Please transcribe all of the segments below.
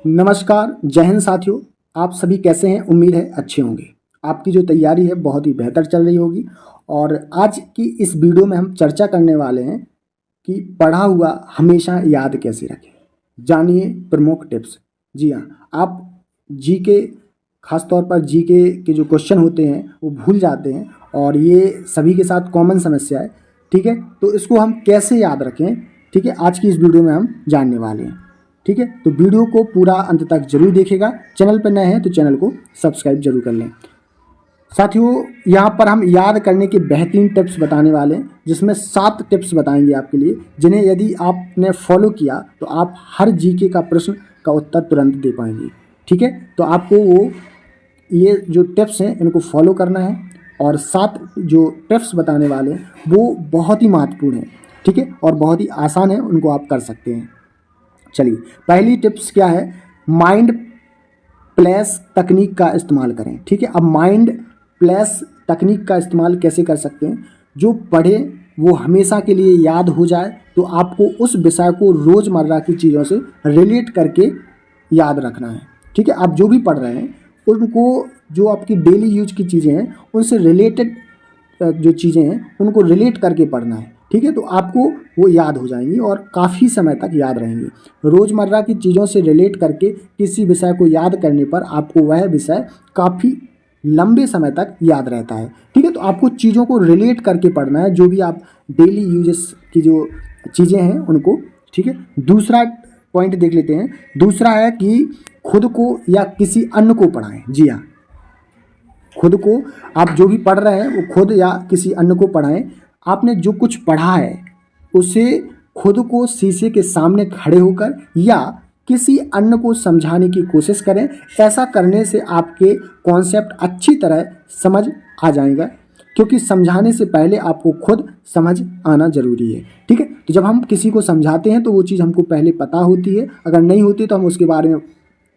नमस्कार, जय हिंद साथियों। आप सभी कैसे हैं? उम्मीद है अच्छे होंगे। आपकी जो तैयारी है बहुत ही बेहतर चल रही होगी। और आज की इस वीडियो में हम चर्चा करने वाले हैं कि पढ़ा हुआ हमेशा याद कैसे रखें। जानिए प्रमुख टिप्स। जी हाँ, आप जीके, खास तौर पर जीके के जो क्वेश्चन होते हैं वो भूल जाते हैं और ये सभी के साथ कॉमन समस्या है। ठीक है, तो इसको हम कैसे याद रखें, ठीक है, आज की इस वीडियो में हम जानने वाले हैं। ठीक है, तो वीडियो को पूरा अंत तक जरूर देखिएगा। चैनल पर नए हैं तो चैनल को सब्सक्राइब जरूर कर लें। साथियों, यहाँ पर हम याद करने के बेहतरीन टिप्स बताने वाले हैं, जिसमें 7 टिप्स बताएंगे आपके लिए, जिन्हें यदि आपने फॉलो किया तो आप हर जीके का प्रश्न का उत्तर तुरंत दे पाएंगे। ठीक है, तो आपको ये जो टिप्स हैं इनको फॉलो करना है। और 7 जो टिप्स बताने वाले हैं वो बहुत ही महत्वपूर्ण है। ठीक है, और बहुत ही आसान है, उनको आप कर सकते हैं। चलिए, पहली टिप्स क्या है? माइंड प्लेस तकनीक का इस्तेमाल करें। ठीक है, अब माइंड प्लेस तकनीक का इस्तेमाल कैसे कर सकते हैं? जो पढ़े वो हमेशा के लिए याद हो जाए, तो आपको उस विषय को रोज़मर्रा की चीज़ों से रिलेट करके याद रखना है। ठीक है, आप जो भी पढ़ रहे हैं उनको, जो आपकी डेली यूज की चीज़ें हैं उनसे रिलेटेड जो चीज़ें हैं उनको रिलेट करके पढ़ना है। ठीक है, तो आपको वो याद हो जाएंगी और काफ़ी समय तक याद रहेंगी। रोज़मर्रा की चीज़ों से रिलेट करके किसी विषय को याद करने पर आपको वह विषय काफ़ी लंबे समय तक याद रहता है। ठीक है, तो आपको चीज़ों को रिलेट करके पढ़ना है, जो भी आप डेली यूजेस की जो चीज़ें हैं उनको। ठीक है, दूसरा पॉइंट देख लेते हैं। दूसरा है कि खुद को या किसी अन्य को पढ़ाएं। जी हाँ, खुद को, आप जो भी पढ़ रहे हैं वो खुद या किसी अन्य को पढ़ाएं। आपने जो कुछ पढ़ा है उसे खुद को शीशे के सामने खड़े होकर या किसी अन्य को समझाने की कोशिश करें। ऐसा करने से आपके कॉन्सेप्ट अच्छी तरह समझ आ जाएगा, क्योंकि समझाने से पहले आपको खुद समझ आना जरूरी है। ठीक है, तो जब हम किसी को समझाते हैं तो वो चीज़ हमको पहले पता होती है, अगर नहीं होती तो हम उसके बारे में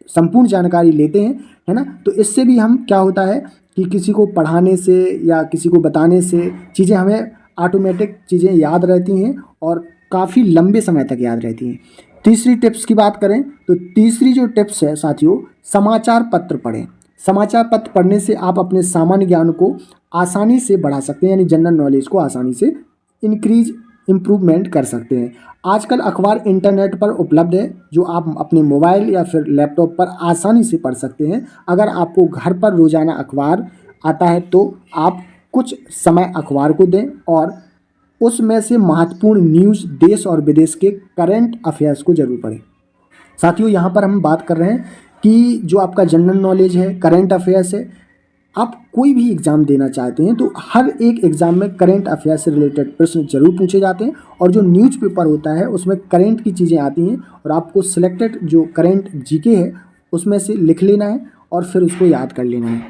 संपूर्ण जानकारी लेते हैं, है ना। तो इससे भी हम क्या होता है कि किसी को पढ़ाने से या किसी को बताने से चीज़ें हमें ऑटोमेटिक चीज़ें याद रहती हैं और काफ़ी लंबे समय तक याद रहती हैं। तीसरी टिप्स की बात करें तो तीसरी जो टिप्स है साथियों, समाचार पत्र पढ़ें। समाचार पत्र पढ़ने से आप अपने सामान्य ज्ञान को आसानी से बढ़ा सकते हैं, यानी जनरल नॉलेज को आसानी से इम्प्रूवमेंट कर सकते हैं। आजकल अखबार इंटरनेट पर उपलब्ध है, जो आप अपने मोबाइल या फिर लैपटॉप पर आसानी से पढ़ सकते हैं। अगर आपको घर पर रोज़ाना अखबार आता है तो आप कुछ समय अखबार को दें और उसमें से महत्वपूर्ण न्यूज़, देश और विदेश के करंट अफेयर्स को जरूर पढ़ें। साथियों, यहाँ पर हम बात कर रहे हैं कि जो आपका जनरल नॉलेज है, करंट अफेयर्स है। आप कोई भी एग्ज़ाम देना चाहते हैं तो हर एक एग्ज़ाम में करंट अफेयर से रिलेटेड प्रश्न जरूर पूछे जाते हैं, और जो न्यूज़पेपर होता है उसमें करंट की चीज़ें आती हैं और आपको सिलेक्टेड जो करंट जीके है उसमें से लिख लेना है और फिर उसको याद कर लेना है।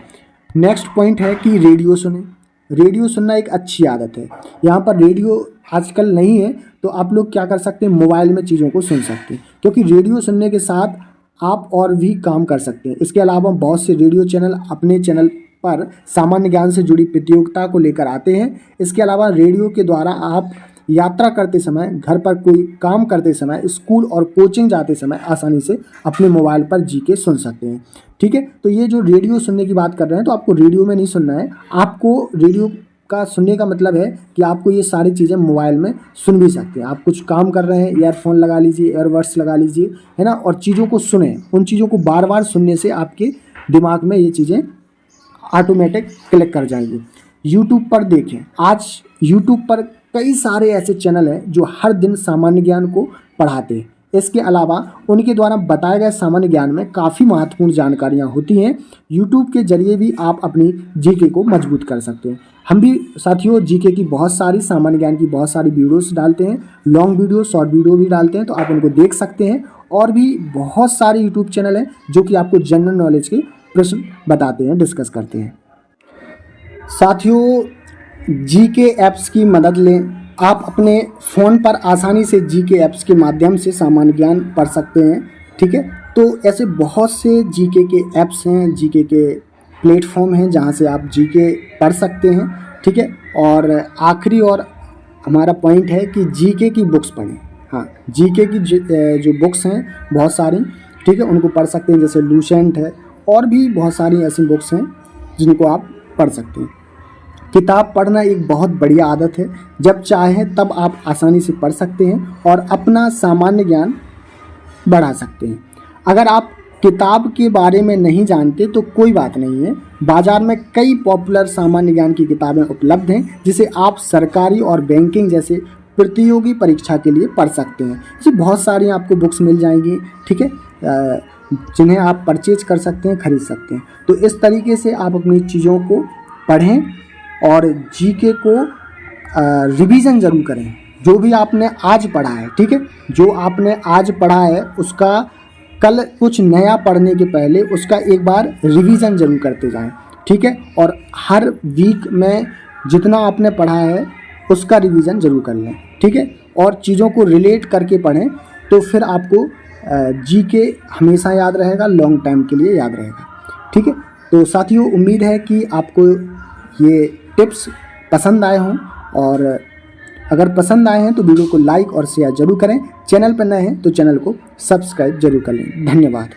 नेक्स्ट पॉइंट है कि रेडियो सुने। रेडियो सुनना एक अच्छी आदत है। यहाँ पर रेडियो आजकल नहीं है तो आप लोग क्या कर सकते हैं, मोबाइल में चीज़ों को सुन सकते हैं, क्योंकि रेडियो सुनने के साथ आप और भी काम कर सकते हैं। इसके अलावा बहुत से रेडियो चैनल अपने चैनल पर सामान्य ज्ञान से जुड़ी प्रतियोगिता को लेकर आते हैं। इसके अलावा रेडियो के द्वारा आप यात्रा करते समय, घर पर कोई काम करते समय, स्कूल और कोचिंग जाते समय आसानी से अपने मोबाइल पर जीके सुन सकते हैं। ठीक है, तो ये जो रेडियो सुनने की बात कर रहे हैं तो आपको रेडियो में नहीं सुनना है। आपको रेडियो का सुनने का मतलब है कि आपको ये सारी चीज़ें मोबाइल में सुन भी सकते हैं। आप कुछ काम कर रहे हैं, ईयरफोन लगा लीजिए, ईयरबड्स लगा लीजिए, है ना, और चीज़ों को सुने। उन चीज़ों को बार बार सुनने से आपके दिमाग में ये चीज़ें ऑटोमेटिक क्लिक कर जाएंगी। यूट्यूब पर देखें। आज यूट्यूब पर कई सारे ऐसे चैनल हैं जो हर दिन सामान्य ज्ञान को पढ़ाते हैं। इसके अलावा उनके द्वारा बताए गए सामान्य ज्ञान में काफ़ी महत्वपूर्ण जानकारियाँ होती हैं। यूट्यूब के जरिए भी आप अपनी जीके को मजबूत कर सकते हैं। हम भी साथियों जीके की बहुत सारी, सामान्य ज्ञान की बहुत सारी वीडियोस डालते हैं, लॉन्ग वीडियो, शॉर्ट वीडियो भी डालते हैं, तो आप उनको देख सकते हैं। और भी बहुत सारे यूट्यूब चैनल हैं जो कि आपको जनरल नॉलेज के प्रश्न बताते हैं, डिस्कस करते हैं। साथियों, जीके ऐप्स की मदद लें। आप अपने फ़ोन पर आसानी से जीके ऐप्स के माध्यम से सामान्य ज्ञान पढ़ सकते हैं। ठीक है, तो ऐसे बहुत से जीके के ऐप्स हैं, जीके के प्लेटफॉर्म हैं जहां से आप जीके पढ़ सकते हैं। ठीक है, और आखिरी और हमारा पॉइंट है कि जीके की बुक्स पढ़ें। हाँ, जीके की जो बुक्स हैं बहुत सारी, ठीक है, उनको पढ़ सकते हैं, जैसे लूसेंट है और भी बहुत सारी ऐसी बुक्स हैं जिनको आप पढ़ सकते हैं। किताब पढ़ना एक बहुत बढ़िया आदत है, जब चाहें तब आप आसानी से पढ़ सकते हैं और अपना सामान्य ज्ञान बढ़ा सकते हैं। अगर आप किताब के बारे में नहीं जानते तो कोई बात नहीं है, बाजार में कई पॉपुलर सामान्य ज्ञान की किताबें उपलब्ध हैं जिसे आप सरकारी और बैंकिंग जैसे प्रतियोगी परीक्षा के लिए पढ़ सकते हैं। ऐसी बहुत सारी आपको बुक्स मिल जाएंगी, ठीक है, जिन्हें आप परचेज कर सकते हैं, खरीद सकते हैं। तो इस तरीके से आप अपनी चीज़ों को पढ़ें और जीके को रिवीजन ज़रूर करें। जो भी आपने आज पढ़ा है, ठीक है, जो आपने आज पढ़ा है उसका कल कुछ नया पढ़ने के पहले उसका एक बार रिवीजन ज़रूर करते जाएं, ठीक है। और हर वीक में जितना आपने पढ़ा है उसका रिवीजन ज़रूर कर लें, ठीक है। और चीज़ों को रिलेट करके पढ़ें तो फिर आपको जीके हमेशा याद रहेगा, लॉन्ग टाइम के लिए याद रहेगा, ठीक है। तो साथियों, उम्मीद है कि आपको ये टिप्स पसंद आए हों, और अगर पसंद आए हैं तो वीडियो को लाइक और शेयर जरूर करें। चैनल पर नए हैं तो चैनल को सब्सक्राइब जरूर कर लें। धन्यवाद।